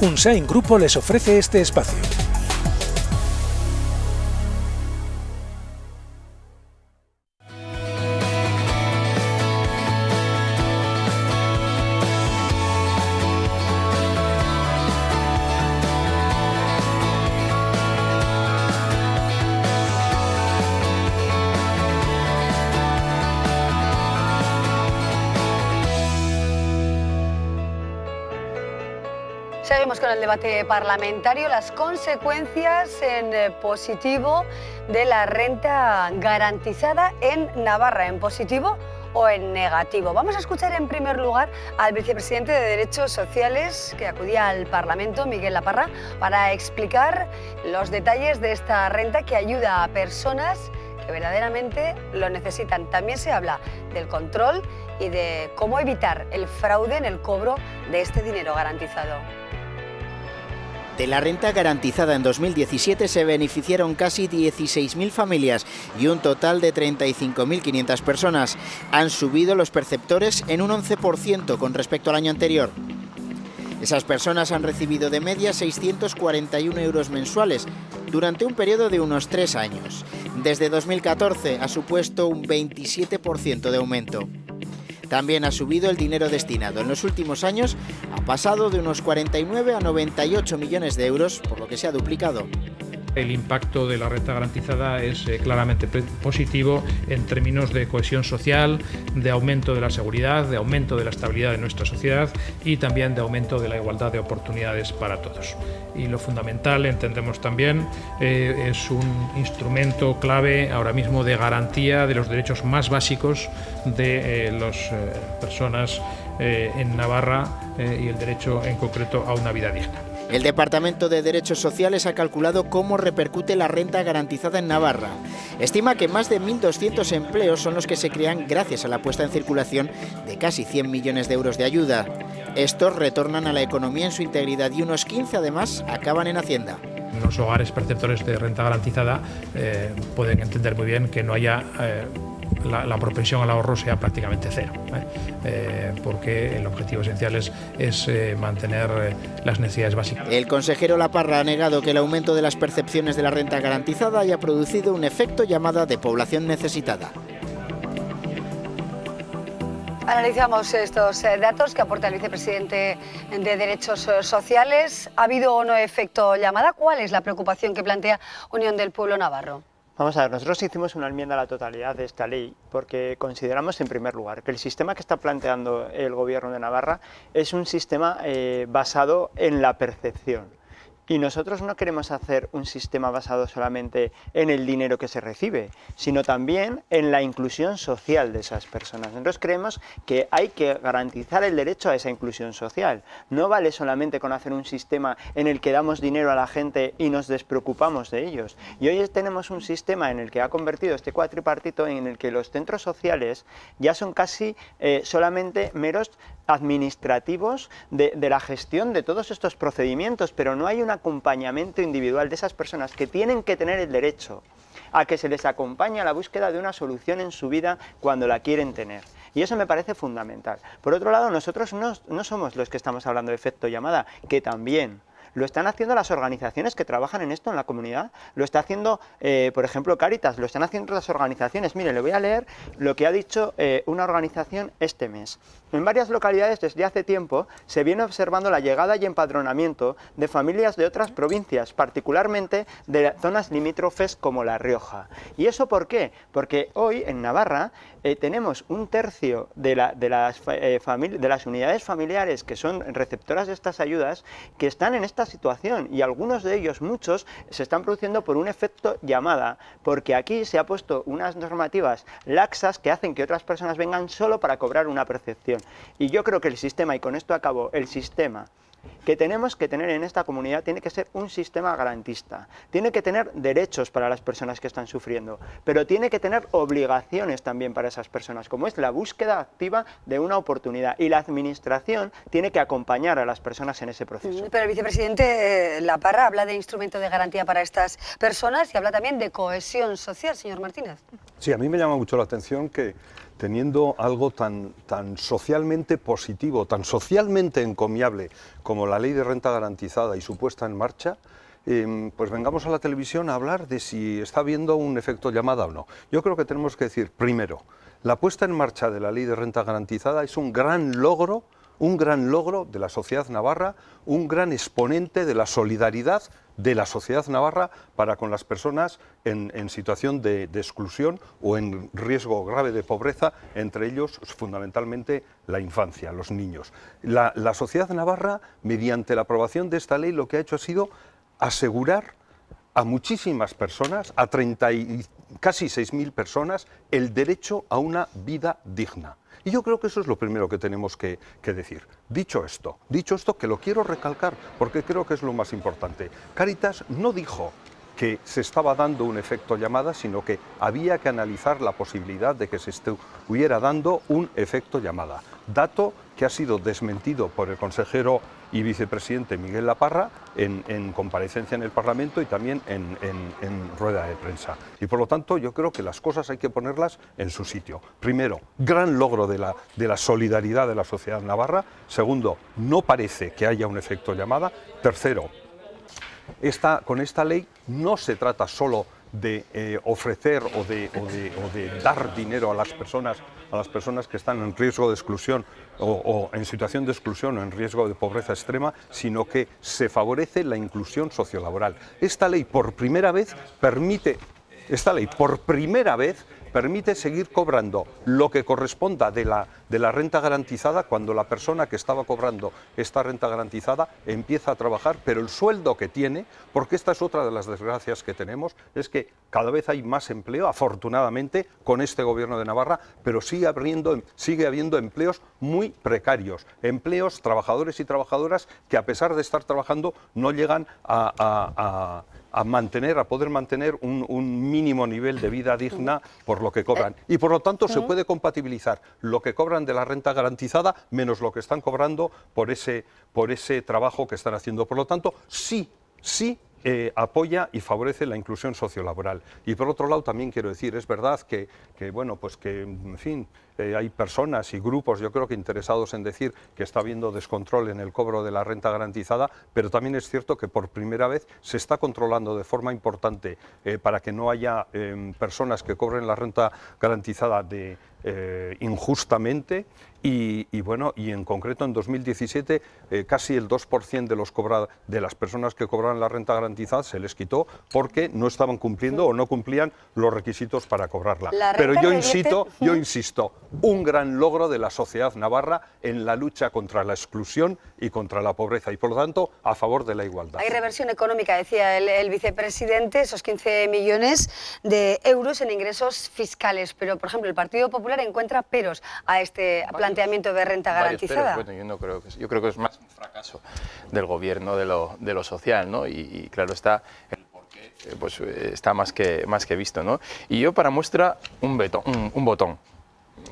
Unsain Grupo les ofrece este espacio. Seguimos con el debate parlamentario, las consecuencias en positivo de la renta garantizada en Navarra, en positivo o en negativo. Vamos a escuchar en primer lugar al vicepresidente de Derechos Sociales que acudía al Parlamento, Miguel Laparra, para explicar los detalles de esta renta que ayuda a personas que verdaderamente lo necesitan. También se habla del control y de cómo evitar el fraude en el cobro de este dinero garantizado. De la renta garantizada en 2017 se beneficiaron casi 16.000 familias y un total de 35.500 personas. Han subido los perceptores en un 11% con respecto al año anterior. Esas personas han recibido de media 641 euros mensuales durante un periodo de unos 3 años. Desde 2014 ha supuesto un 27% de aumento. También ha subido el dinero destinado. En los últimos años ha pasado de unos 49 a 98 millones de euros, por lo que se ha duplicado. El impacto de la renta garantizada es claramente positivo en términos de cohesión social, de aumento de la seguridad, de aumento de la estabilidad de nuestra sociedad y también de aumento de la igualdad de oportunidades para todos. Y lo fundamental, entendemos también, es un instrumento clave ahora mismo de garantía de los derechos más básicos de las personas en Navarra y el derecho en concreto a una vida digna. El Departamento de Derechos Sociales ha calculado cómo repercute la renta garantizada en Navarra. Estima que más de 1.200 empleos son los que se crean gracias a la puesta en circulación de casi 100 millones de euros de ayuda. Estos retornan a la economía en su integridad y unos 15 además acaban en Hacienda. Los hogares perceptores de renta garantizada pueden entender muy bien que no haya la propensión al ahorro sea prácticamente cero, porque el objetivo esencial es mantener las necesidades básicas. El consejero Laparra ha negado que el aumento de las percepciones de la renta garantizada haya producido un efecto llamada de población necesitada. Analizamos estos datos que aporta el vicepresidente de Derechos Sociales. ¿Ha habido o no efecto llamada? ¿Cuál es la preocupación que plantea Unión del Pueblo Navarro? Vamos a ver, nosotros hicimos una enmienda a la totalidad de esta ley porque consideramos en primer lugar que el sistema que está planteando el Gobierno de Navarra es un sistema basado en la percepción. Y nosotros no queremos hacer un sistema basado solamente en el dinero que se recibe, sino también en la inclusión social de esas personas. Nosotros creemos que hay que garantizar el derecho a esa inclusión social. No vale solamente con hacer un sistema en el que damos dinero a la gente y nos despreocupamos de ellos. Y hoy tenemos un sistema en el que ha convertido este cuatripartito en el que los centros sociales ya son casi solamente meros administrativos de la gestión de todos estos procedimientos, pero no hay un acompañamiento individual de esas personas que tienen que tener el derecho a que se les acompañe a la búsqueda de una solución en su vida cuando la quieren tener. Y eso me parece fundamental. Por otro lado, nosotros no somos los que estamos hablando de efecto llamada, que también lo están haciendo las organizaciones que trabajan en esto en la comunidad, lo está haciendo, por ejemplo, Cáritas, lo están haciendo las organizaciones. Mire, le voy a leer lo que ha dicho una organización este mes. En varias localidades desde hace tiempo se viene observando la llegada y empadronamiento de familias de otras provincias, particularmente de zonas limítrofes como La Rioja. ¿Y eso por qué? Porque hoy en Navarra tenemos un tercio de las unidades familiares que son receptoras de estas ayudas que están en esta situación, y algunos de ellos, muchos, se están produciendo por un efecto llamada, porque aquí se ha puesto unas normativas laxas que hacen que otras personas vengan solo para cobrar una percepción. Y yo creo que el sistema, y con esto acabo, el sistema que tenemos que tener en esta comunidad tiene que ser un sistema garantista, tiene que tener derechos para las personas que están sufriendo, pero tiene que tener obligaciones también para esas personas, como es la búsqueda activa de una oportunidad, y la administración tiene que acompañar a las personas en ese proceso. Pero el vicepresidente Laparra habla de instrumento de garantía para estas personas y habla también de cohesión social, señor Martínez. Sí, a mí me llama mucho la atención que teniendo algo tan socialmente positivo, tan socialmente encomiable como la ley de renta garantizada y su puesta en marcha, pues vengamos a la televisión a hablar de si está habiendo un efecto llamada o no. Yo creo que tenemos que decir, primero, la puesta en marcha de la ley de renta garantizada es un gran logro de la sociedad navarra, un gran exponente de la solidaridad de la sociedad navarra para con las personas en situación de exclusión o en riesgo grave de pobreza, entre ellos fundamentalmente la infancia, los niños. La sociedad navarra, mediante la aprobación de esta ley, lo que ha hecho ha sido asegurar a muchísimas personas, a casi 6.000 personas, el derecho a una vida digna. Y yo creo que eso es lo primero que tenemos que decir. Dicho esto, que lo quiero recalcar porque creo que es lo más importante, Cáritas no dijo que se estaba dando un efecto llamada, sino que había que analizar la posibilidad de que se estuviera dando un efecto llamada. Dato que ha sido desmentido por el consejero y vicepresidente Miguel Laparra en comparecencia en el Parlamento y también en rueda de prensa. Y por lo tanto yo creo que las cosas hay que ponerlas en su sitio. Primero, gran logro de la solidaridad de la sociedad navarra. Segundo, no parece que haya un efecto llamada. Tercero, con esta ley no se trata solo de ofrecer o de dar dinero a las personas que están en riesgo de exclusión o en situación de exclusión o en riesgo de pobreza extrema, sino que se favorece la inclusión sociolaboral. Esta ley por primera vez permite seguir cobrando lo que corresponda de la renta garantizada cuando la persona que estaba cobrando esta renta garantizada empieza a trabajar, pero el sueldo que tiene, porque esta es otra de las desgracias que tenemos, es que cada vez hay más empleo, afortunadamente, con este gobierno de Navarra, pero sigue habiendo empleos muy precarios, empleos, trabajadores y trabajadoras que a pesar de estar trabajando no llegan a poder mantener un mínimo nivel de vida digna por lo que cobran. Y por lo tanto se puede compatibilizar lo que cobran de la renta garantizada menos lo que están cobrando por ese trabajo que están haciendo. Por lo tanto, sí apoya y favorece la inclusión sociolaboral. Y por otro lado también quiero decir, es verdad que en fin, hay personas y grupos, yo creo que interesados en decir que está habiendo descontrol en el cobro de la renta garantizada, pero también es cierto que por primera vez se está controlando de forma importante para que no haya personas que cobren la renta garantizada injustamente y en concreto en 2017 casi el 2% de las personas que cobraban la renta garantizada se les quitó porque no estaban cumpliendo o no cumplían los requisitos para cobrarla. Pero yo insisto, un gran logro de la sociedad navarra en la lucha contra la exclusión y contra la pobreza y por lo tanto a favor de la igualdad. Hay reversión económica, decía el vicepresidente, esos 15 millones de euros en ingresos fiscales, pero por ejemplo el Partido Popular encuentra peros a este planteamiento de renta garantizada. Bueno, yo creo que es más un fracaso del gobierno de lo social, ¿no? Y claro está, el porqué pues está más que visto, ¿no? Y yo para muestra un botón.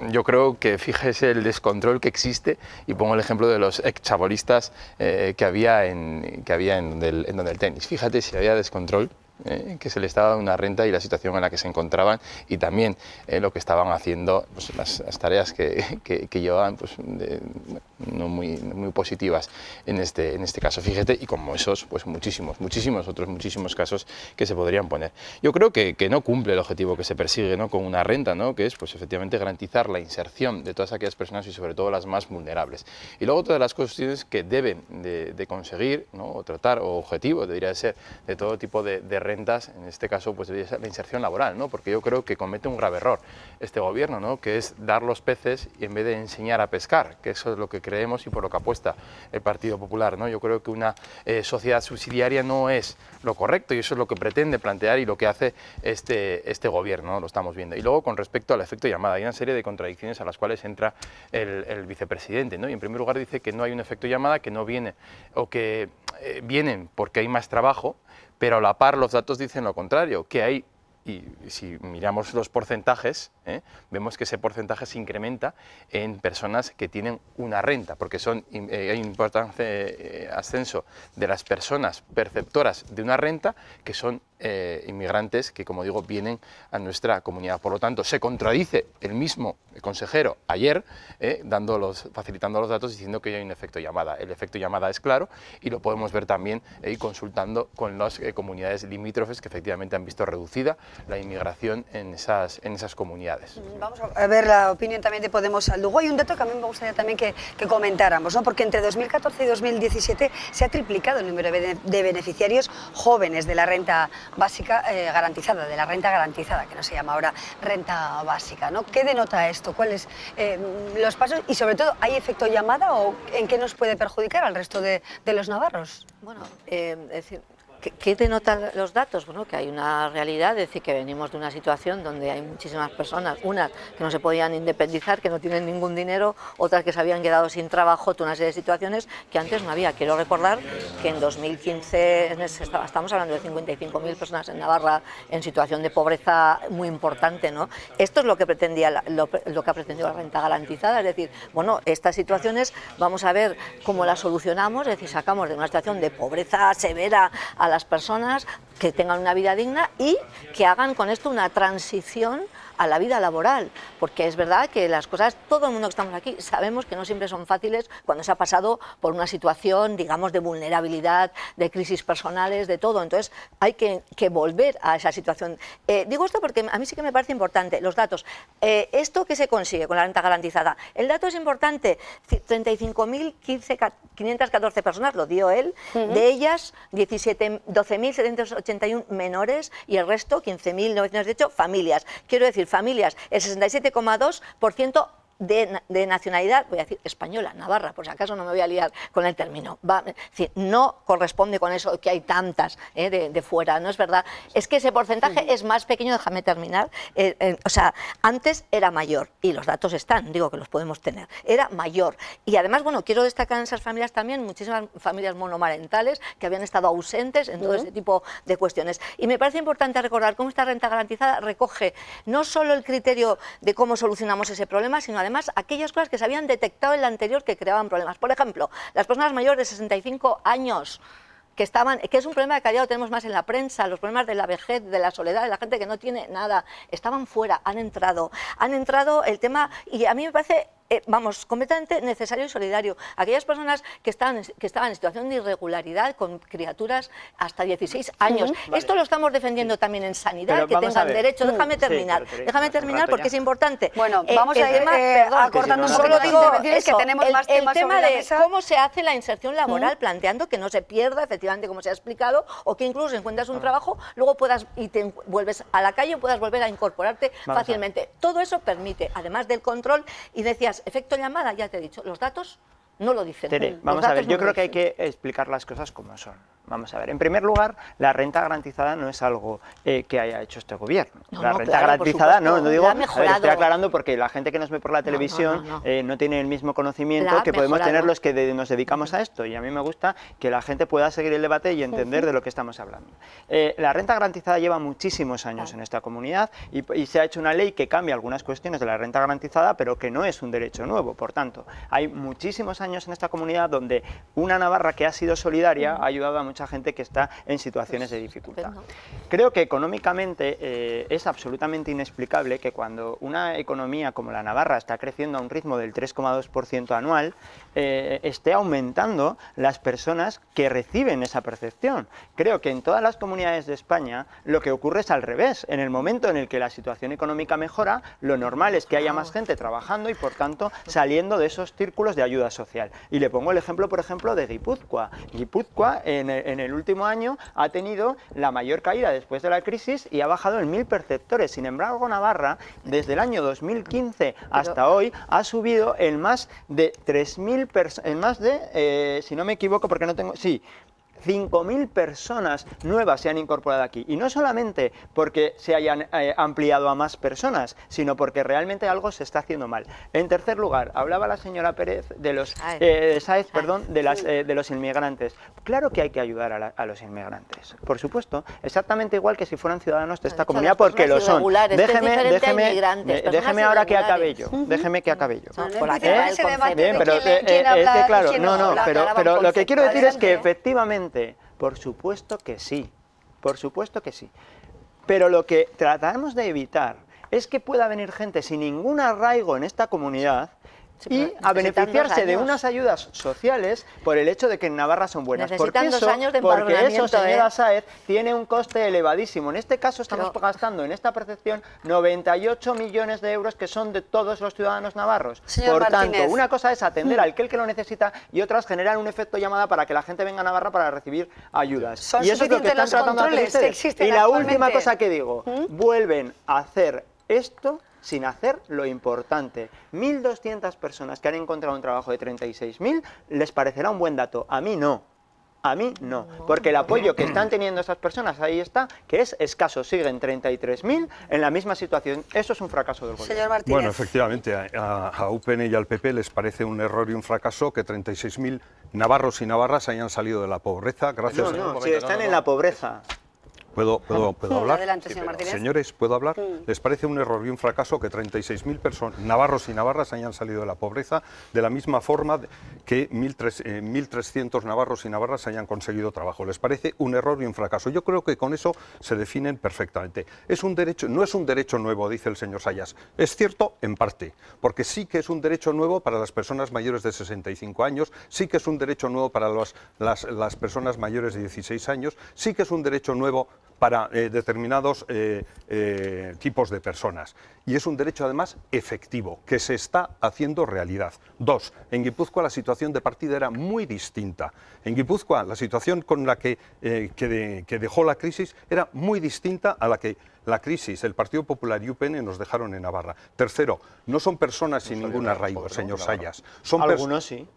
Yo creo que fíjese el descontrol que existe y pongo el ejemplo de los exchabolistas que había en donde el tenis. Fíjate si había descontrol. Que se les estaba dando una renta y la situación en la que se encontraban y también lo que estaban haciendo, pues, las tareas que llevaban pues, no muy positivas en este caso. Fíjate, y como esos, pues muchísimos casos que se podrían poner. Yo creo que no cumple el objetivo que se persigue, ¿no? Con una renta, ¿no? Que es pues, efectivamente garantizar la inserción de todas aquellas personas y sobre todo las más vulnerables. Y luego todas las cuestiones que deben de conseguir, ¿no? O tratar, o objetivo debería ser de todo tipo de rentas, en este caso pues debería ser la inserción laboral, ¿no? Porque yo creo que comete un grave error este gobierno, ¿no? Que es dar los peces y en vez de enseñar a pescar, que eso es lo que creemos y por lo que apuesta el Partido Popular, ¿no? Yo creo que una sociedad subsidiaria no es lo correcto y eso es lo que pretende plantear y lo que hace este gobierno, ¿no? Lo estamos viendo. Y luego con respecto al efecto llamada, hay una serie de contradicciones a las cuales entra el vicepresidente, ¿no? Y en primer lugar dice que no hay un efecto llamada, que no viene o que vienen porque hay más trabajo, pero a la par los datos dicen lo contrario, que hay, y si miramos los porcentajes, vemos que ese porcentaje se incrementa en personas que tienen una renta, porque hay un importante ascenso de las personas perceptoras de una renta que son inmigrantes que, como digo, vienen a nuestra comunidad. Por lo tanto, se contradice el mismo consejero ayer, facilitando los datos, diciendo que hay un efecto llamada. El efecto llamada es claro y lo podemos ver también consultando con las comunidades limítrofes que efectivamente han visto reducida la inmigración en esas comunidades. Vamos a ver la opinión también de Podemos al Lugo. Hay un dato que a mí me gustaría también que comentáramos, ¿no? Porque entre 2014 y 2017 se ha triplicado el número de beneficiarios jóvenes de la renta básica garantizada, de la renta garantizada, que no se llama ahora renta básica, ¿no? ¿Qué denota esto? ¿Cuáles los pasos? Y sobre todo, ¿hay efecto llamada o en qué nos puede perjudicar al resto de los navarros? Bueno, es decir, ¿qué denotan los datos? Bueno, que hay una realidad, es decir, que venimos de una situación donde hay muchísimas personas, unas que no se podían independizar, que no tienen ningún dinero, otras que se habían quedado sin trabajo, toda una serie de situaciones que antes no había. Quiero recordar que en 2015 estamos hablando de 55.000 personas en Navarra en situación de pobreza muy importante, ¿no? Esto es lo que pretendía, lo que ha pretendido la renta garantizada, es decir, bueno, estas situaciones vamos a ver cómo las solucionamos, es decir, sacamos de una situación de pobreza severa a las personas que tengan una vida digna y que hagan con esto una transición a la vida laboral, porque es verdad que las cosas, todo el mundo que estamos aquí sabemos que no siempre son fáciles cuando se ha pasado por una situación, digamos, de vulnerabilidad, de crisis personales, de todo. Entonces hay que volver a esa situación. Digo esto porque a mí sí que me parece importante los datos. Esto que se consigue con la renta garantizada, el dato es importante, 35.514 personas, lo dio él, de ellas 12.781 menores y el resto 15.918 familias. Quiero decir, familias, el 67,2% de nacionalidad, voy a decir española, navarra, por si acaso no me voy a liar con el término. Es decir, no corresponde con eso que hay tantas de fuera, no es verdad. Es que ese porcentaje es más pequeño, déjame terminar. O sea, antes era mayor, y los datos están, digo que los podemos tener, era mayor. Y además, bueno, quiero destacar en esas familias también muchísimas familias monomarentales que habían estado ausentes en todo este tipo de cuestiones. Y me parece importante recordar cómo esta renta garantizada recoge no solo el criterio de cómo solucionamos ese problema, sino además aquellas cosas que se habían detectado en la anterior que creaban problemas. Por ejemplo, las personas mayores de 65 años que es un problema que cada día lo tenemos más en la prensa, los problemas de la vejez, de la soledad, de la gente que no tiene nada, estaban fuera, han entrado el tema, y a mí me parece vamos, completamente necesario y solidario. Aquellas personas que estaban en situación de irregularidad con criaturas hasta 16 años. Vale. Esto lo estamos defendiendo también en sanidad, que tengan derecho. Déjame terminar, porque es importante. Bueno, vamos a ir acordando un poco. Solo digo eso, que tenemos más temas el tema de cómo se hace la inserción laboral, planteando que no se pierda, efectivamente, como se ha explicado, o que incluso encuentras un trabajo, luego puedas y te vuelves a la calle, puedas volver a incorporarte fácilmente. Todo eso permite, además del control, y decías, efecto llamada, ya te he dicho, los datos no lo dicen. Tere, vamos a ver, yo creo que hay que explicar las cosas como son. Vamos a ver, en primer lugar, la renta garantizada no es algo que haya hecho este gobierno. La renta garantizada, no digo, a ver, estoy aclarando porque la gente que nos ve por la televisión no tiene el mismo conocimiento que podemos tener los que nos dedicamos a esto, y a mí me gusta que la gente pueda seguir el debate y entender de lo que estamos hablando. La renta garantizada lleva muchísimos años en esta comunidad y se ha hecho una ley que cambia algunas cuestiones de la renta garantizada, pero que no es un derecho nuevo. Por tanto, hay muchísimos años en esta comunidad donde una Navarra que ha sido solidaria ha ayudado a mucha gente que está en situaciones de dificultad. Creo que económicamente es absolutamente inexplicable que cuando una economía como la Navarra está creciendo a un ritmo del 3,2% anual, esté aumentando las personas que reciben esa percepción. Creo que en todas las comunidades de España lo que ocurre es al revés. En el momento en el que la situación económica mejora, lo normal es que haya más gente trabajando y, por tanto, saliendo de esos círculos de ayuda social. Y le pongo el ejemplo, por ejemplo, de Guipúzcoa. Guipúzcoa en el último año ha tenido la mayor caída después de la crisis y ha bajado en 1000 perceptores. Sin embargo, Navarra, desde el año 2015 hasta hoy, ha subido en más de 3000 personas, en más de, si no me equivoco, porque no tengo, sí, 5.000 personas nuevas se han incorporado aquí, y no solamente porque se hayan ampliado a más personas, sino porque realmente algo se está haciendo mal. En tercer lugar, hablaba la señora Pérez de los Sáez, de los inmigrantes. Claro que hay que ayudar a los inmigrantes, por supuesto, exactamente igual que si fueran ciudadanos de esta comunidad, porque lo son. Déjeme ahora que acabe yo. Déjeme que acabe yo. Bien, pero claro, pero lo que quiero decir es que efectivamente, por supuesto que sí, por supuesto que sí. Pero lo que tratamos de evitar es que pueda venir gente sin ningún arraigo en esta comunidad y a beneficiarse de unas ayudas sociales por el hecho de que en Navarra son buenas. Necesitan Porque 2 años de empadronamiento, señora Sáez, tiene un coste elevadísimo. En este caso estamos gastando en esta percepción 98 millones de euros que son de todos los ciudadanos navarros. Señor Por Martínez. tanto, una cosa es atender al que lo necesita y otras generar un efecto llamada para que la gente venga a Navarra para recibir ayudas. ¿Son Y eso es lo que suficientes están los tratando de hacer controles que ustedes. existen Y la actualmente? última cosa que digo, vuelven a hacer esto sin hacer lo importante. 1.200 personas que han encontrado un trabajo de 36.000, les parecerá un buen dato. A mí no. A mí no, porque el apoyo que están teniendo esas personas ahí está, que es escaso, siguen 33.000 en la misma situación. Eso es un fracaso del gobierno. Señor Martínez. Bueno, efectivamente, a UPN y al PP les parece un error y un fracaso que 36.000 navarros y navarras hayan salido de la pobreza gracias No, si están en la pobreza. ¿Puedo hablar? Adelante, señor Martínez. Señores, ¿puedo hablar? ¿Les parece un error y un fracaso que 36.000 navarros y navarras hayan salido de la pobreza de la misma forma que 1.300 navarros y navarras hayan conseguido trabajo? ¿Les parece un error y un fracaso? Yo creo que con eso se definen perfectamente. Es un derecho, no es un derecho nuevo, dice el señor Sayas. Es cierto en parte, porque sí que es un derecho nuevo para las personas mayores de 65 años, sí que es un derecho nuevo para las personas mayores de 16 años, sí que es un derecho nuevo para determinados tipos de personas. Y es un derecho, además, efectivo, que se está haciendo realidad. 2. En Guipúzcoa la situación de partida era muy distinta. En Guipúzcoa la situación con la que dejó la crisis era muy distinta a la que la crisis, el Partido Popular y UPN nos dejaron en Navarra. Tercero, no son personas sin ningún arraigo, señor Sayas. Algunos sí.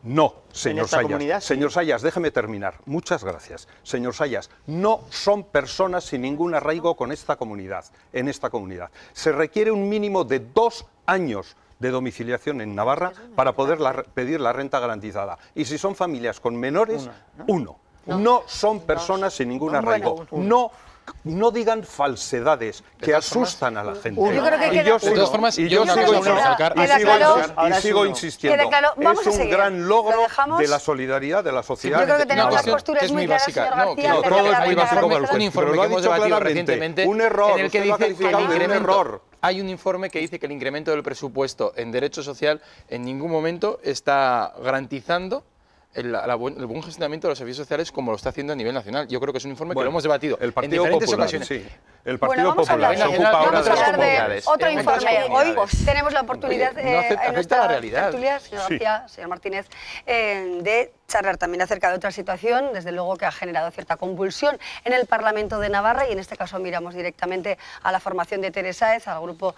No, señor esta Sayas. comunidad, sí. Señor Sayas, déjeme terminar. Muchas gracias. Señor Sayas, no son personas sin ningún arraigo con esta comunidad, en esta comunidad. Se requiere un mínimo de 2 años de domiciliación en Navarra para poder pedir la renta garantizada. Y si son familias con menores, 1. No son personas sin ningún arraigo. No digan falsedades que asustan a la gente. Yo creo que queda- De todas formas, yo no sigo sigo insistiendo. Queda claro. Vamos Es a un seguir. gran Lo logro dejamos. de la solidaridad de la sociedad. Yo creo que tenemos las cuestión posturas que es muy muy claras, básica. señor No, García. que acerca todo de es la muy renta básico para garantizada. usted. Un informe Pero lo que ha hemos dicho debatido claramente. recientemente Un error, en el que usted lo ha dice que calificado el de un incremento, error. hay un informe que dice que el incremento del presupuesto en derecho social en ningún momento está garantizando el buen gestionamiento de los servicios sociales como lo está haciendo a nivel nacional. Yo creo que es un informe que lo hemos debatido el en Partido diferentes Popular, ocasiones. sí. El Partido Bueno, vamos a Popular hablar, se ocupa ahora vamos de a las hablar de comunidades. otro En informe. otras Hoy comunidades. tenemos la oportunidad Oye, no acepta en nuestra la realidad. tertulia, señor Sí. García, señor Martínez, de charlar también acerca de otra situación, desde luego que ha generado cierta convulsión en el Parlamento de Navarra, y en este caso miramos directamente a la formación de Teresa Sáez, al grupo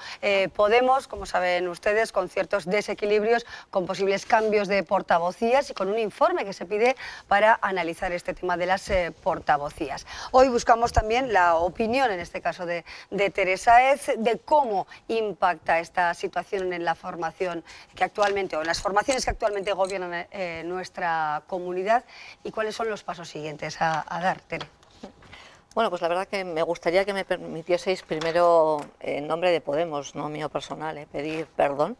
Podemos, como saben ustedes, con ciertos desequilibrios, con posibles cambios de portavocías y con un informe que se pide para analizar este tema de las portavocías. Hoy buscamos también la opinión, en este caso de Teresa Sáez, de cómo impacta esta situación en la formación que actualmente, o en las formaciones que actualmente gobiernan nuestra comunidad, y cuáles son los pasos siguientes a dar, Tere. Bueno, pues la verdad que me gustaría que me permitieseis primero, en nombre de Podemos, no mío personal, pedir perdón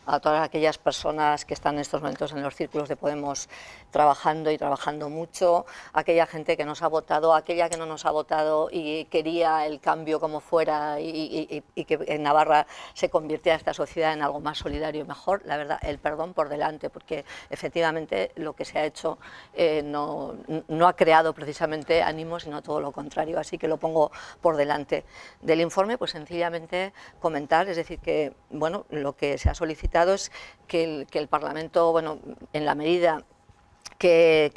a todas aquellas personas que están en estos momentos en los círculos de Podemos trabajando y trabajando mucho, aquella gente que nos ha votado, aquella que no nos ha votado y quería el cambio como fuera y que en Navarra se convirtiera esta sociedad en algo más solidario y mejor. La verdad, el perdón por delante, porque efectivamente lo que se ha hecho no ha creado precisamente ánimo, sino todo lo contrario, así que lo pongo por delante. Del informe, pues sencillamente comentar, es decir, que bueno, lo que se ha solicitado es que el Parlamento, bueno, en la medida que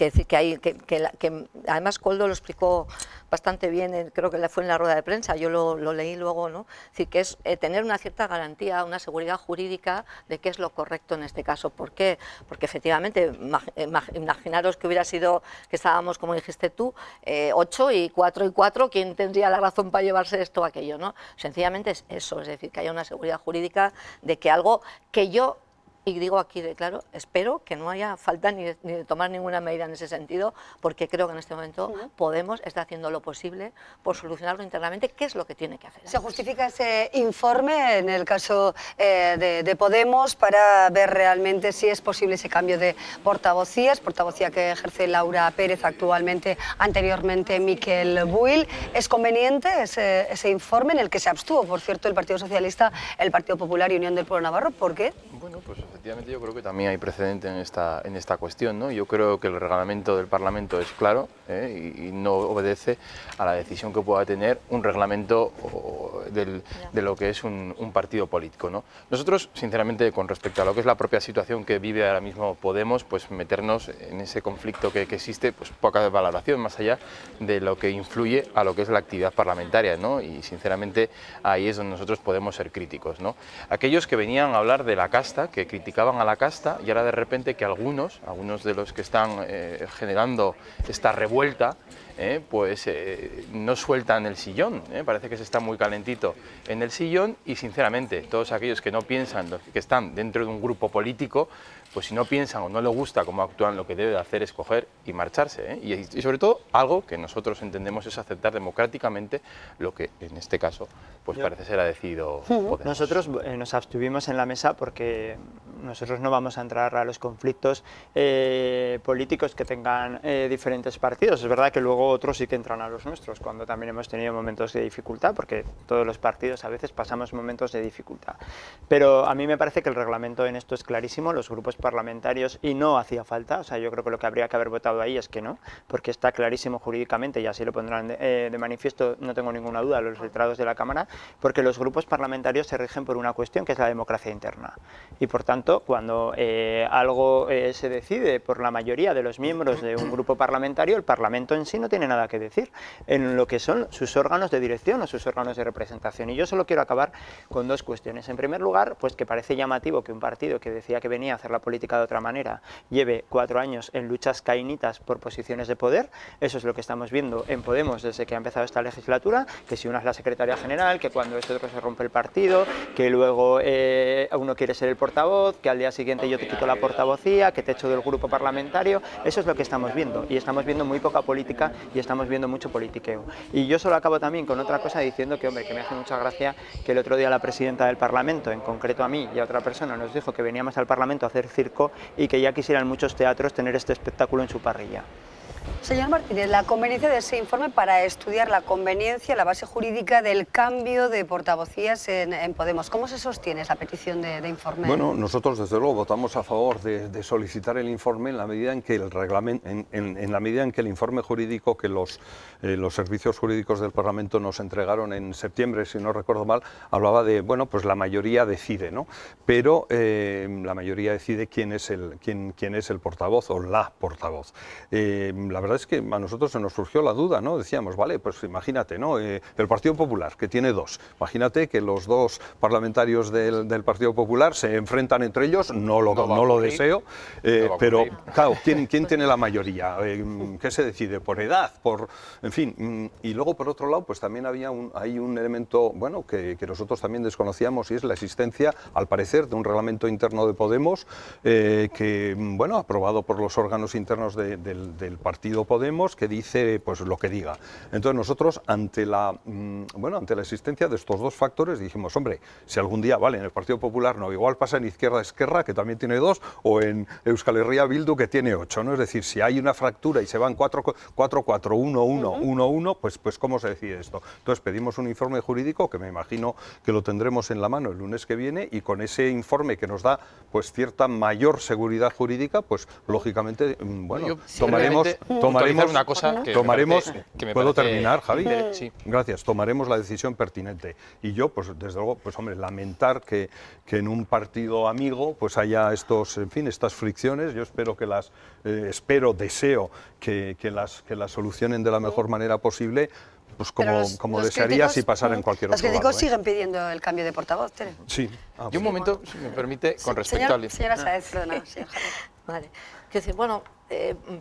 además Koldo lo explicó bastante bien, creo que fue en la rueda de prensa, yo lo leí luego, ¿no? Es decir, que es tener una cierta garantía, una seguridad jurídica de qué es lo correcto en este caso. ¿Por qué? Porque efectivamente, imaginaros que hubiera sido, que estábamos, como dijiste tú, 8 y 4 y 4, ¿quién tendría la razón para llevarse esto o aquello, no? Sencillamente es eso, es decir, que haya una seguridad jurídica de que algo que yo Y digo aquí de claro, espero que no haya falta ni de tomar ninguna medida en ese sentido, porque creo que en este momento Podemos está haciendo lo posible por solucionarlo internamente, ¿qué es lo que tiene que hacer? ¿Se justifica ese informe en el caso de Podemos para ver realmente si es posible ese cambio de portavocía que ejerce Laura Pérez actualmente, anteriormente Miquel Buil? ¿Es conveniente ese informe en el que se abstuvo, por cierto, el Partido Socialista, el Partido Popular y Unión del Pueblo Navarro? ¿Por qué? Bueno, pues efectivamente yo creo que también hay precedente en esta cuestión, ¿no? Yo creo que el reglamento del Parlamento es claro y no obedece a la decisión que pueda tener un reglamento de lo que es un partido político, ¿no? Nosotros, sinceramente, con respecto a lo que es la propia situación que vive ahora mismo Podemos, pues meternos en ese conflicto que existe, pues poca valoración más allá de lo que influye a lo que es la actividad parlamentaria, ¿no? Y sinceramente ahí es donde nosotros podemos ser críticos, ¿no? Aquellos que venían a hablar de la casta, que criticaban a la casta, y ahora de repente que algunos de los que están generando esta revuelta, pues no sueltan el sillón, parece que se está muy calentito en el sillón, y sinceramente todos aquellos que no piensan, los que están dentro de un grupo político, pues si no piensan o no les gusta cómo actúan, lo que debe de hacer es coger y marcharse, y sobre todo algo que nosotros entendemos es aceptar democráticamente lo que en este caso pues parece ser ha decidido Podemos. Nosotros nos abstuvimos en la mesa porque nosotros no vamos a entrar a los conflictos políticos que tengan diferentes partidos. Es verdad que luego otros sí que entran a los nuestros, cuando también hemos tenido momentos de dificultad, porque todos los partidos a veces pasamos momentos de dificultad. Pero a mí me parece que el reglamento en esto es clarísimo, los grupos parlamentarios, y no hacía falta, o sea, yo creo que lo que habría que haber votado ahí es que no, porque está clarísimo jurídicamente, y así lo pondrán de manifiesto, no tengo ninguna duda, los letrados de la Cámara, porque los grupos parlamentarios se rigen por una cuestión que es la democracia interna. Y por tanto, cuando algo se decide por la mayoría de los miembros de un grupo parlamentario, el Parlamento en sí no tiene nada que decir en lo que son sus órganos de dirección o sus órganos de representación. Y yo solo quiero acabar con dos cuestiones. En primer lugar, pues que parece llamativo que un partido que decía que venía a hacer la política de otra manera lleve 4 años en luchas caínitas por posiciones de poder. Eso es lo que estamos viendo en Podemos desde que ha empezado esta legislatura, que si una es la secretaria general, que cuando este otro se rompe el partido, que luego uno quiere ser el portavoz, que al día siguiente yo te quito la portavocía, que te echo del grupo parlamentario. Eso es lo que estamos viendo, y estamos viendo muy poca política y estamos viendo mucho politiqueo. Y yo solo acabo también con otra cosa diciendo que, hombre, que me hace mucha gracia que el otro día la presidenta del Parlamento, en concreto a mí y a otra persona, nos dijo que veníamos al Parlamento a hacer circo y que ya quisieran muchos teatros tener este espectáculo en su parrilla. Señor Martínez, la conveniencia de ese informe para estudiar la conveniencia, la base jurídica del cambio de portavocías en Podemos. ¿Cómo se sostiene esa petición de informe? Bueno, nosotros desde luego votamos a favor de solicitar el informe en la medida en que el reglamento, en la medida en que el informe jurídico que los servicios jurídicos del Parlamento nos entregaron en septiembre, si no recuerdo mal, hablaba de, bueno, pues la mayoría decide, ¿no? Pero la mayoría decide quién es el portavoz o la portavoz. La verdad es que a nosotros se nos surgió la duda, ¿no? Decíamos, vale, pues imagínate, ¿no? El Partido Popular, que tiene 2. Imagínate que los 2 parlamentarios del Partido Popular se enfrentan entre ellos, no lo deseo, pero claro, ¿quién tiene la mayoría? ¿Qué se decide? ¿Por edad? En fin, y luego por otro lado, pues también hay un elemento, bueno, que nosotros también desconocíamos, y es la existencia, al parecer, de un reglamento interno de Podemos, que, bueno, aprobado por los órganos internos del Partido Podemos, que dice pues lo que diga. Entonces nosotros ante la existencia de estos 2 factores dijimos, hombre, si algún día, vale, en el Partido Popular no, igual pasa en Izquierda Esquerra, que también tiene 2, o en Euskal Herria Bildu, que tiene 8, ¿no? Es decir, si hay una fractura y se van 4-4, 1-1, 1-1, pues ¿cómo se decide esto? Entonces pedimos un informe jurídico, que me imagino que lo tendremos en la mano el lunes que viene, y con ese informe que nos da pues cierta mayor seguridad jurídica, pues lógicamente, bueno, tomaremos una cosa que ¿puedo terminar, Javi? Sí. Gracias. Tomaremos la decisión pertinente. Y yo, pues desde luego, pues hombre, lamentar que en un partido amigo pues haya estas fricciones. Yo espero que deseo que las solucionen de la mejor manera posible, pues como desearía si pasara en cualquier otro lado. Los críticos siguen pidiendo el cambio de portavoz, Tere. Sí. Y un momento, si me permite, con respecto al... Señora Sáez, perdona, señor Javier. Vale. Quiero decir, bueno,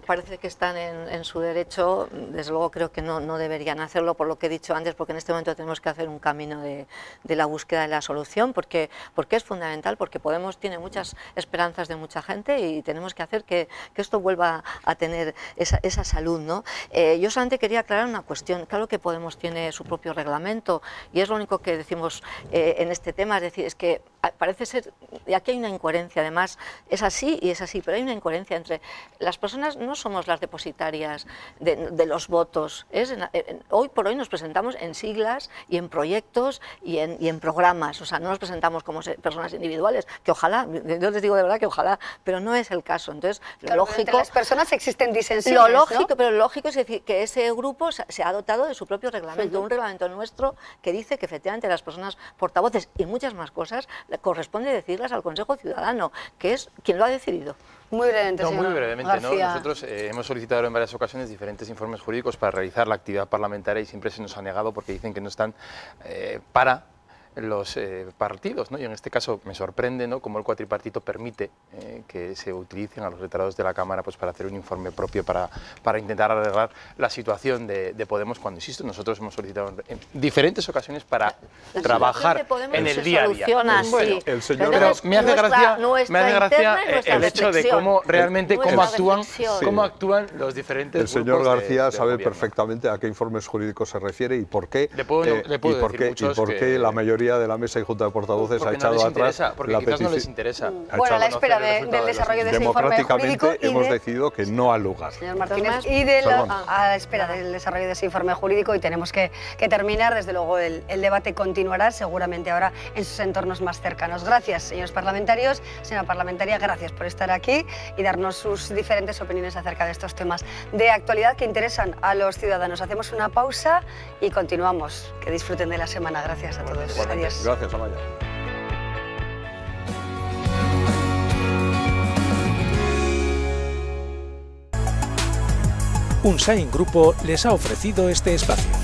parece que están en su derecho. Desde luego creo que no deberían hacerlo, por lo que he dicho antes, porque en este momento tenemos que hacer un camino de la búsqueda de la solución, porque es fundamental, porque Podemos tiene muchas esperanzas de mucha gente y tenemos que hacer que esto vuelva a tener esa salud, ¿no? Yo solamente quería aclarar una cuestión. Claro que Podemos tiene su propio reglamento y es lo único que decimos en este tema, es decir, es que parece ser, y aquí hay una incoherencia, además es así y es así, pero hay una incoherencia entre las personas, no somos las depositarias de los votos, hoy por hoy nos presentamos en siglas y en proyectos y en programas, o sea, no nos presentamos como personas individuales, que ojalá, yo les digo de verdad que ojalá, pero no es el caso. Entonces, claro, lo lógico, entre las personas existen disensiones, lo lógico, ¿no? Pero lo lógico es decir que ese grupo se ha dotado de su propio reglamento, un reglamento nuestro que dice que efectivamente las personas portavoces y muchas más cosas corresponde decirlas al Consejo Ciudadano, que es quien lo ha decidido. Muy brevemente, muy brevemente, ¿no? García. Nosotros hemos solicitado en varias ocasiones diferentes informes jurídicos para realizar la actividad parlamentaria y siempre se nos ha negado porque dicen que no están para los partidos, ¿no? Y en este caso me sorprende, ¿no?, cómo el cuatripartito permite que se utilicen a los letrados de la Cámara pues para hacer un informe propio para intentar arreglar la situación de Podemos, cuando, insisto, nosotros hemos solicitado en diferentes ocasiones para trabajar en el día a día. Bueno, pero me hace gracia el hecho de cómo realmente cómo actúan los diferentes grupos. El señor García sabe gobierno perfectamente a qué informes jurídicos se refiere y por qué, le puedo por qué la mayoría de la mesa y junta de portavoces ha echado atrás la petición. No les interesa. Bueno, a la espera del desarrollo de ese informe jurídico. Democráticamente hemos decidido que no al lugar. Señor Martínez, y a la espera del desarrollo de ese informe jurídico, y tenemos que terminar, desde luego el debate continuará seguramente ahora en sus entornos más cercanos. Gracias, señores parlamentarios, señora parlamentaria, gracias por estar aquí y darnos sus diferentes opiniones acerca de estos temas de actualidad que interesan a los ciudadanos. Hacemos una pausa y continuamos. Que disfruten de la semana. Gracias a todos. Adiós. Gracias, Amaya. UNSAIN Grupo les ha ofrecido este espacio.